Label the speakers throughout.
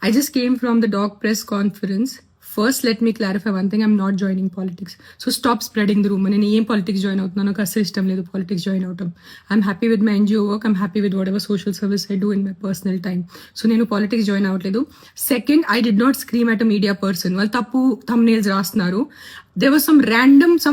Speaker 1: I just came from the dog press conference. First, let me clarify one thing. I'm not joining politics. So stop spreading the rumor. నేను ఏం politics join అవుతున్నాను, నాకు అసలు ఇష్టం లేదు politics join అవటం. I'm happy with my NGO work. I'm happy with whatever social service I do in my personal time. So నేను politics join అవ్వట్లేదు. Second, I did not scream at a media person. వాళ్ళు తప్పు thumbnails రాస్తున్నారు. There was some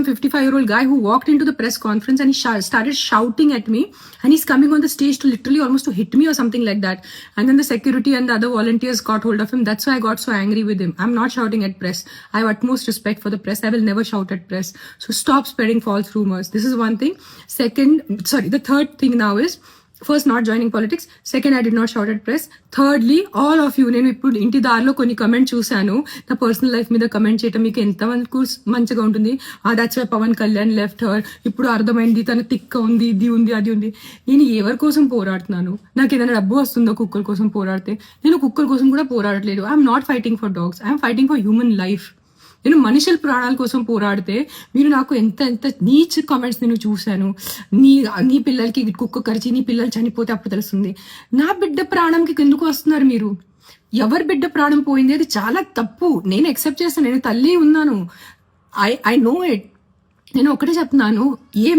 Speaker 1: 55-year-old guy who walked into the press conference and he started shouting at me, and he's coming on the stage to literally almost to hit me or something like that. And then the security and the other volunteers got hold of him. That's why I got so angry with him. I'm not shouting at press. I have utmost respect for the press. I will never shout at press. So stop spreading false rumors. This is one thing. The third thing now is, first not joining politics, second I did not shout at press, thirdly all of you. నేను ఇప్పుడు ఇంటి దారిలో కొన్ని comment చూశాను, నా personal life మీద comment చేయటం మీకు ఎంతమందికి మంచిగా ఉంటుంది. That's why Pawan Kalyan left her, ఇప్పుడు అర్థమైంది తన తిక్క ఉంది, ఇది ఉంది, అది ఉంది. నేను ఎవరి కోసం పోరాడుతున్నాను? నాకు ఏదైనా డబ్బు వస్తుందో కుక్కల కోసం పోరాడితే? నేను కుక్కల కోసం కూడా పోరాడట్లేదు. I'm not fighting for dogs, I'm fighting for human life. నేను మనుషుల ప్రాణాల కోసం పోరాడితే మీరు నాకు ఎంత నీచ్ కామెంట్స్ నేను చూశాను. నీ పిల్లలకి కుక్క కరిచి నీ పిల్లలు చనిపోతే అప్పుడు తెలుస్తుంది. నా బిడ్డ ప్రాణంకి ఎందుకు వస్తున్నారు మీరు? ఎవరి బిడ్డ ప్రాణం పోయింది అది చాలా తప్పు. నేను యాక్సెప్ట్ చేస్తాను, నేను తల్లి ఉన్నాను, ఐ నో ఇట్. నేను ఒకటే చెప్తున్నాను,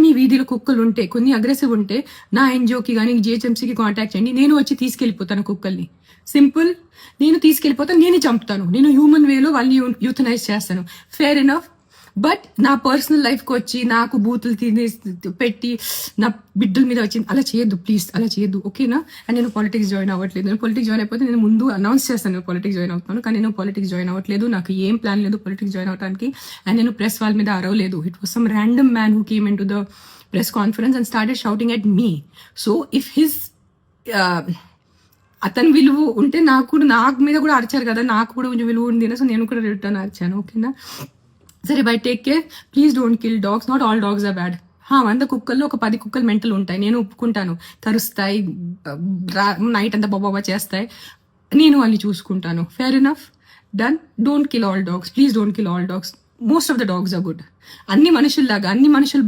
Speaker 1: మీ వీధిలో కుక్కలు ఉంటే, కొన్ని అగ్రెసివ్ ఉంటే నా ఎన్జిఓకి కానీ జిహెచ్ఎంసీకి కాంటాక్ట్ చేయండి. నేను వచ్చి తీసుకెళ్ళిపోతాను కుక్కల్ని. సింపుల్. నేను తీసుకెళ్ళిపోతాను, నేనే చంపుతాను, నేను హ్యూమన్ వేలో వాళ్ళని యూథనైజ్ చేస్తాను. Fair enough. బట్ నా పర్సనల్ లైఫ్కి వచ్చి నాకు బూతులు పెట్టి నా బిడ్డల మీద వచ్చి అలా చేయొద్దు ప్లీజ్, అలా చేయొద్దు, ఓకేనా? అండ్ నేను పాలిటిక్స్ జాయిన్ అవ్వట్లేదు. నేను పాలిటిక్స్ జాయిన్ అయిపోతే నేను ముందు అనౌన్స్ చేస్తాను పాలిటిక్స్ జాయిన్ అవుతున్నాను, కానీ నేను పాలిటిక్స్ జాయిన్ అవ్వట్లేదు. నాకు ఏం ప్లాన్ లేదు పాలిటిక్స్ జాయిన్ అవడానికి. అండ్ నేను ప్రెస్ వాళ్ళ మీద అరవలేదు. It was some random man who came into the press conference and started shouting at me. So if his అతని విలువ ఉంటే నాకు మీద కూడా అరిచారు కదా, నాకు కూడా కొంచెం విలువ ఉంది. సో నేను కూడా రిటర్న్ అరిచాను, ఓకేనా? సరే, bye take care. Please don't kill dogs. Not all dogs are bad. 100 కుక్కల్లో ఒక 10 కుక్కలు మెంటల్ ఉంటాయి, నేను ఒప్పుకుంటాను. కరుస్తాయి, నైట్ అంతా బాబా చేస్తాయి, నేను వాళ్ళని చూసుకుంటాను. Fair enough, done. Don't kill all dogs, please don't kill all dogs. Most of the dogs are good. అన్ని మనుషుల్లాగా అన్ని మనుషులు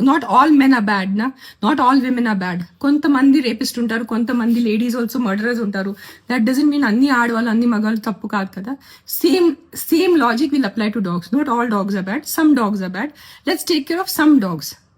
Speaker 1: not all men are bad నా, not all women are bad. కొంతమంది రేపిస్ట్ ఉంటారు, కొంతమంది లేడీస్ ఆల్సో మర్డరర్స్ ఉంటారు. That doesn't mean అన్ని ఆడవాళ్ళు అన్ని మగాళ్ళు తప్పు కాదు కదా. Same logic will apply to dogs. Not all dogs are bad, some dogs are bad. Let's take care of some dogs.